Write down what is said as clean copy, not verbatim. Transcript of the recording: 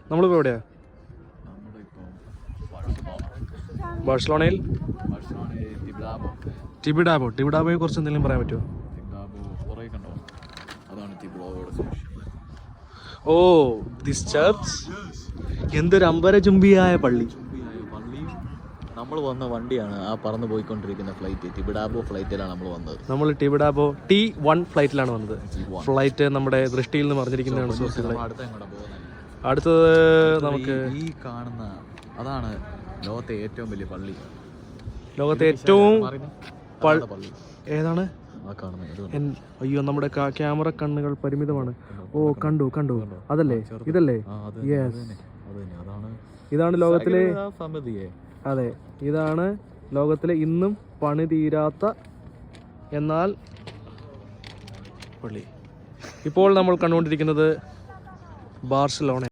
നമ്മളിപ്പോൾ എവിടെയാ? ബാഴ്സലോണയിൽ ടിബിഡാബോയെ കുറിച്ച് എന്തെങ്കിലും പറയാൻ പറ്റുമോ? ഓ, ദിസ് ചർച്ച് എന്തൊരു അമ്പരചുംബിയായ പള്ളി. നമ്മൾ വന്ന വണ്ടിയാണ് ആ പറന്ന് പോയിക്കൊണ്ടിരിക്കുന്ന ഫ്ലൈറ്റ്. ടിബിഡാബോ ഫ്ലൈറ്റിലാണ് നമ്മൾ വന്നത്. നമ്മൾ ടിബിഡാബോ T1 ഫ്ലൈറ്റിലാണ് വന്നത്. ഫ്ലൈറ്റ് നമ്മുടെ ദൃഷ്ടിയിൽ നിന്ന് മറിഞ്ഞിരിക്കുന്നതാണ് സുഹൃത്തുക്കളെ. അടുത്തത് നമുക്ക് ഈ കാണുന്ന അതാണ് ലോകത്തെ ഏറ്റവും വലിയ പള്ളി. ലോകത്തെ ഏറ്റവും പള്ളി ഏതാണ്? അയ്യോ, നമ്മുടെ ക്യാമറ കണ്ണുകൾ പരിമിതമാണ്. ഓ, കണ്ടു അതല്ലേ, ഇതല്ലേ? യെസ്, ഇതാണ് ലോകത്തിലെ, അതെ, ഇതാണ് ലോകത്തിലെ ഇന്നും പണി തീരാത്ത എന്നാൽ പള്ളി. ഇപ്പോൾ നമ്മൾ കണ്ടുകൊണ്ടിരിക്കുന്നത് ബാർസലോണ.